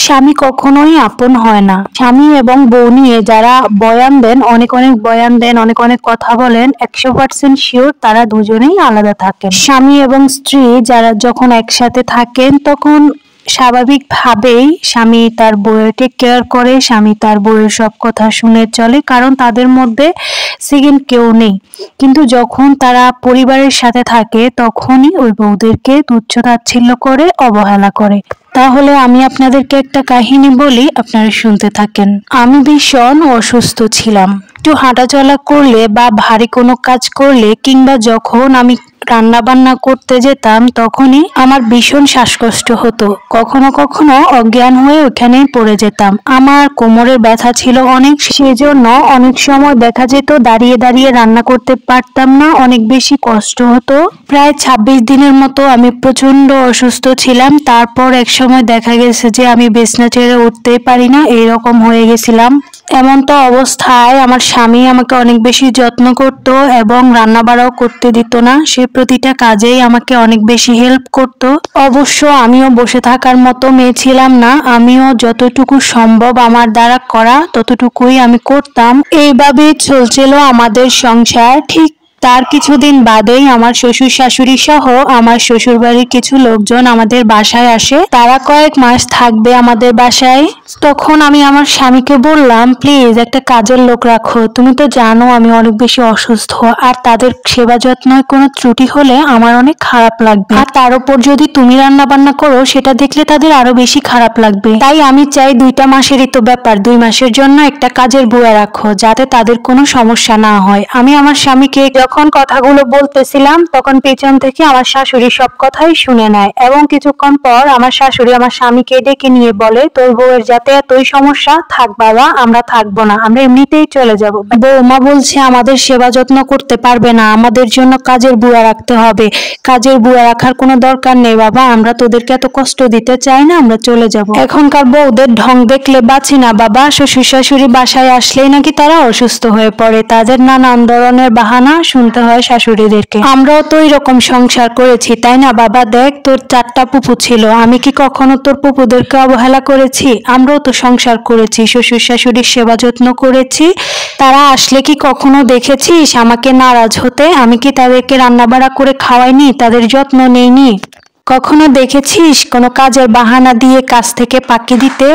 স্বামী কখনোই আপন হয় না। স্বামী এবং বউ নিয়ে যারা বয়ান দেন, অনেক অনেক বয়ান দেন, অনেক অনেক কথা বলেন, 100% শিওর তারা দুজনেই আলাদা থাকেন। স্বামী এবং স্ত্রী যারা যখন একসাথে থাকেন তখন স্বাভাবিকভাবেই স্বামী তার বউয়ের টেক কেয়ার করে, স্বামী তার বউয়ের সব কথা শুনে চলে, কারণ তাদের মধ্যে সেকেন্ড কেউ নেই। কিন্তু যখন তারা পরিবারের সাথে থাকে তখনই ওই বউদেরকে তুচ্ছ তাচ্ছিল্য করে, অবহেলা করে। তাহলে আমি আপনাদেরকে একটা কাহিনী বলি, আপনারা শুনতে থাকেন। আমি ভীষণ অসুস্থ ছিলাম। একটু হাঁটাচলা করলে বা ভারী কোনো কাজ করলে কিংবা যখন আমি রান্না বান্না করতে যেতাম তখনই আমার ভীষণ শ্বাসকষ্ট হতো। কখনো কখনো অজ্ঞান হয়ে ওখানেই পড়ে যেতাম। আমার কোমরের ব্যথা ছিল অনেক, সেজন্য অনেক সময় দেখা যেত দাঁড়িয়ে দাঁড়িয়ে রান্না করতে পারতাম না, অনেক বেশি কষ্ট হতো। প্রায় 26 দিনের মতো আমি প্রচন্ড অসুস্থ ছিলাম। তারপর এক সময় দেখা গেছে যে আমি বিছানা ছেড়ে উঠতেই পারি না, এইরকম হয়ে গেছিলাম। এমন তো অবস্থায় আমার স্বামী আমাকে অনেক বেশি যত্ন করত এবং রান্না বাড়াও করতে দিত না। সে প্রতিটা কাজেই আমাকে অনেক বেশি হেল্প করত। অবশ্য আমিও বসে থাকার মতো মেয়ে ছিলাম না, আমিও যতটুকু সম্ভব আমার দ্বারা করা ততটুকুই আমি করতাম। এইভাবেই চলছিল আমাদের সংসার। ঠিক তার কিছুদিন বাদেই আমার শ্বশুর শাশুড়ি সহ আমার শ্বশুর বাড়ির কিছু লোকজন আমাদের বাসায় আসে। তারা কয়েক মাস থাকবে আমাদের বাসায়। তখন আমি আমার স্বামীকে বললাম, প্লিজ একটা কাজের লোক রাখো, তুমি তো জানো আমি অনেক বেশি অসুস্থ, আর তাদের সেবা যত্নে কোনো ত্রুটি হলে আমার অনেক খারাপ লাগবে, আর তার উপর যদি তুমি রান্না বান্না করো সেটা দেখলে তাদের আরো বেশি খারাপ লাগবে। তাই আমি চাই 2টা মাসেরই তো ব্যাপার, 2 মাসের জন্য একটা কাজের বুয়া রাখো, যাতে তাদের কোনো সমস্যা না হয়। আমি আমার স্বামীকে যখন কথাগুলো বলতেছিলাম তখন পেছন থেকে আমার শাশুড়ি সব কথাই শুনে নেয় এবং কিছুক্ষণ পর আমার শাশুড়ি আমার স্বামীকে ডেকে নিয়ে বলে, তোর বউয়ের যাতে এতই সমস্যা, থাক বাবা, আমরা থাকবো না, আমরা এমনিতেই চলে যাব। বৌমা বলছে আমাদের সেবা যত্ন করতে পারবে না, আমাদের জন্য কাজের বুয়া রাখতে হবে। কাজের বুয়া রাখার কোনো দরকার নেই বাবা, আমরা তোদেরকে এত কষ্ট দিতে চাই না, আমরা চলে যাব। এখনকার বউদের ঢং দেখলে বাঁচি না বাবা, শ্বশুর শাশুড়ি বাসায় আসলেই নাকি তারা অসুস্থ হয়ে পড়ে, তাদের নানান ধরনের বাহানা শুনতে হয় শাশুড়িদেরকে। আমরাও তো এরকম সংসার করেছি, তাই না বাবা? দেখ, তোর 4টা পুপু ছিল, আমি কি কখনো তোর পুপুদেরকে অবহেলা করেছি? আমরাও তো সংসার করেছি, শ্বশুর শাশুড়ির সেবা যত্ন করেছি। তারা আসলে কি কখনো দেখেছিস আমাকে নারাজ হতে? আমি কি তাদেরকে রান্না বাড়া করে খাওয়াইনি, তাদের যত্ন নেইনি? কখনো দেখেছিস কোনো কাজের বাহানা দিয়ে কাজ থেকে ফাঁকি দিতে?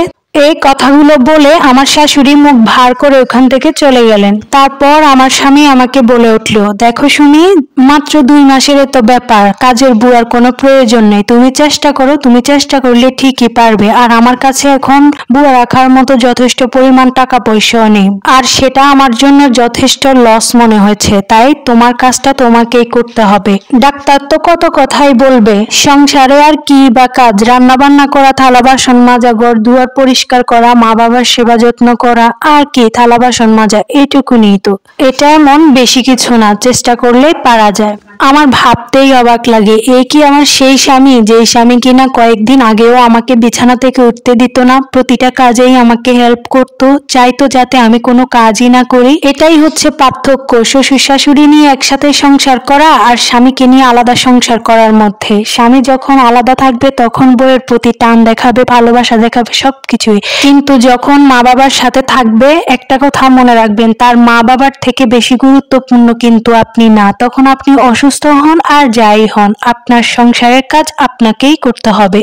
এই কথাগুলো বলে আমার শাশুড়ি মুখ ভার করে ওখান থেকে চলে গেলেন। তারপর আমার স্বামী আমাকে বলে উঠল, দেখো সুমি, মাত্র 2 মাসের তো ব্যাপার, কাজের বুয়ার কোনো প্রয়োজন নেই, তুমি চেষ্টা করো, তুমি চেষ্টা করলে ঠিকই পারবে। আর আমার কাছে এখন বুয়া রাখার মতো যথেষ্ট পরিমাণ টাকা পয়সাও নেই, আর সেটা আমার জন্য যথেষ্ট লস মনে হয়েছে, তাই তোমার কাজটা তোমাকেই করতে হবে। ডাক্তার তো কত কথাই বলবে, সংসারে আর কি বা কাজ, রান্না বান্না করা, থালা বাসন মাজা, ঘর দুয়ার পরিষ্কার করা, মা বাবার সেবা যত্ন করা, আর কি থালা বাসন মাজা, এইটুকুনি তো। এটা এমন বেশি কিছু না, চেষ্টা করলেই পারা যায়। আমার ভাবতেই অবাক লাগে, এই কি আমার সেই স্বামী, যেই স্বামী কিনা কয়েকদিন আগেও আমাকে বিছানা থেকে উঠতে দিত না, প্রতিটা কাজেই আমাকে হেল্প করতো, চাইতো যাতে আমি কোনো কাজই না করি। এটাই হচ্ছে পার্থক্য শ্বশুর শাশুড়ি নিয়ে একসাথে সংসার করা আর স্বামীকে নিয়ে আলাদা সংসার করার মধ্যে। স্বামী যখন আলাদা থাকবে তখন বউয়ের প্রতি টান দেখাবে, ভালোবাসা দেখাবে, সবকিছুই। কিন্তু যখন মা বাবার সাথে থাকবে, একটা কথা মনে রাখবেন, তার মা বাবার থেকে বেশি গুরুত্বপূর্ণ কিন্তু আপনি না। তখন আপনি অসুস্থ হন আর যাই হন, আপনার সংসারের কাজ আপনাকেই করতে হবে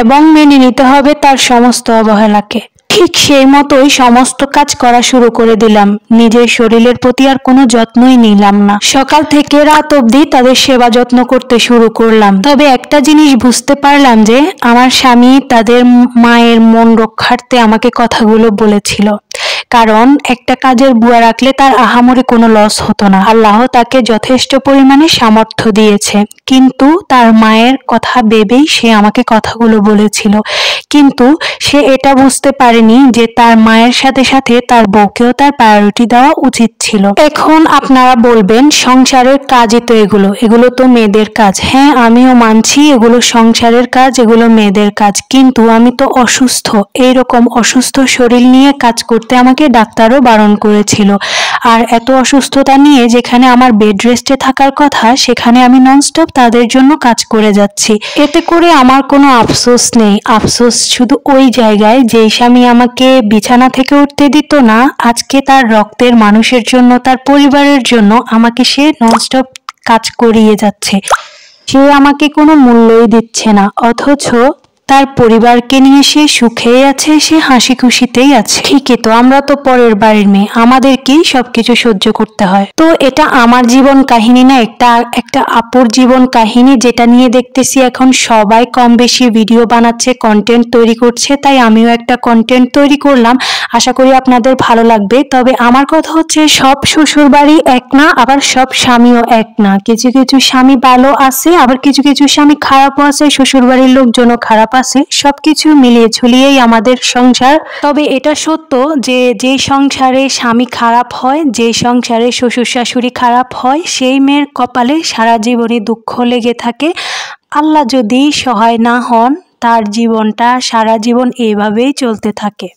এবং মেনে নিতে হবে তার সমস্ত অবহেলাকে। ঠিক সেই মতোই সমস্ত কাজ করা শুরু করে দিলাম। নিজের শরীরের প্রতি আর কোনো যত্নই নিলাম না। সকাল থেকে রাত অবধি তাদের সেবা যত্ন করতে শুরু করলাম। তবে একটা জিনিস বুঝতে পারলাম যে আমার স্বামী তাদের মায়ের মন রক্ষার্থে আমাকে কথাগুলো বলেছিল, কারণ একটা কাজের বুয়া রাখলে তার আহামরি কোনো লস হতো না। আল্লাহ তাকে যথেষ্ট পরিমাণে সামর্থ্য দিয়েছে, কিন্তু তার মায়ের কথা ভেবেই সে আমাকে কথাগুলো বলেছিল। কিন্তু সে এটা বুঝতে পারেনি যে তার মায়ের সাথে সাথে তার বউকেও তার প্রায়োরিটি দেওয়া উচিত ছিল। এখন আপনারা বলবেন, সংসারের কাজই তো এগুলো তো মেয়েদের কাজ। হ্যাঁ, আমিও মানছি এগুলো সংসারের কাজ, এগুলো মেয়েদের কাজ, কিন্তু আমি তো অসুস্থ। এইরকম অসুস্থ শরীর নিয়ে কাজ করতে আমাকে ডাক্তারও বারণ করেছিল। আর এত অসুস্থতা নিয়ে যেখানে আমার বেড রেস্টে থাকার কথা, সেখানে আমি ননস্টপ তাদের জন্য কাজ করে যাচ্ছি। এতে করে আমার কোনো আফসোস নেই, আফসোস শুধু ওই জায়গায় যেই স্বামী আমাকে বিছানা থেকে উঠতে দিত না, আজকে তার রক্তের মানুষের জন্য, তার পরিবারের জন্য আমাকে সে ননস্টপ কাজ করিয়ে যাচ্ছে। সে আমাকে কোনো মূল্যই দিচ্ছে না, অথচ তার পরিবারকে নিয়ে সে সুখেই আছে, সে হাসি খুশিতেই আছে। ঠিকই তো, আমরা তো পরের বাড়ির মেয়ে, আমাদেরকেই সবকিছু সহ্য করতে হয়। তো এটা আমার জীবন কাহিনী না, একটা আপুর জীবন কাহিনী, যেটা নিয়ে দেখতেছি এখন সবাই কম বেশি ভিডিও বানাচ্ছে, কন্টেন্ট তৈরি করছে, তাই আমিও একটা কন্টেন্ট তৈরি করলাম। আশা করি আপনাদের ভালো লাগবে। তবে আমার কথা হচ্ছে, সব শ্বশুর বাড়ি এক না, আবার সব স্বামীও এক না। কিছু কিছু স্বামী ভালো আছে, আবার কিছু কিছু স্বামী খারাপও আছে, শ্বশুর বাড়ির লোকজনও খারাপ আছে। সবকিছু মিলিয়ে ঝুলিয়েই আমাদের সংসার। তবে এটা সত্য যে সংসারে স্বামী খারাপ হয়, যে সংসারে শ্বশুর শাশুড়ি খারাপ হয়, সেই মেয়ের কপালে সারা জীবনই দুঃখ লেগে থাকে। আল্লাহ যদি সহায় না হন, তার জীবনটা সারা জীবন এইভাবেই চলতে থাকে।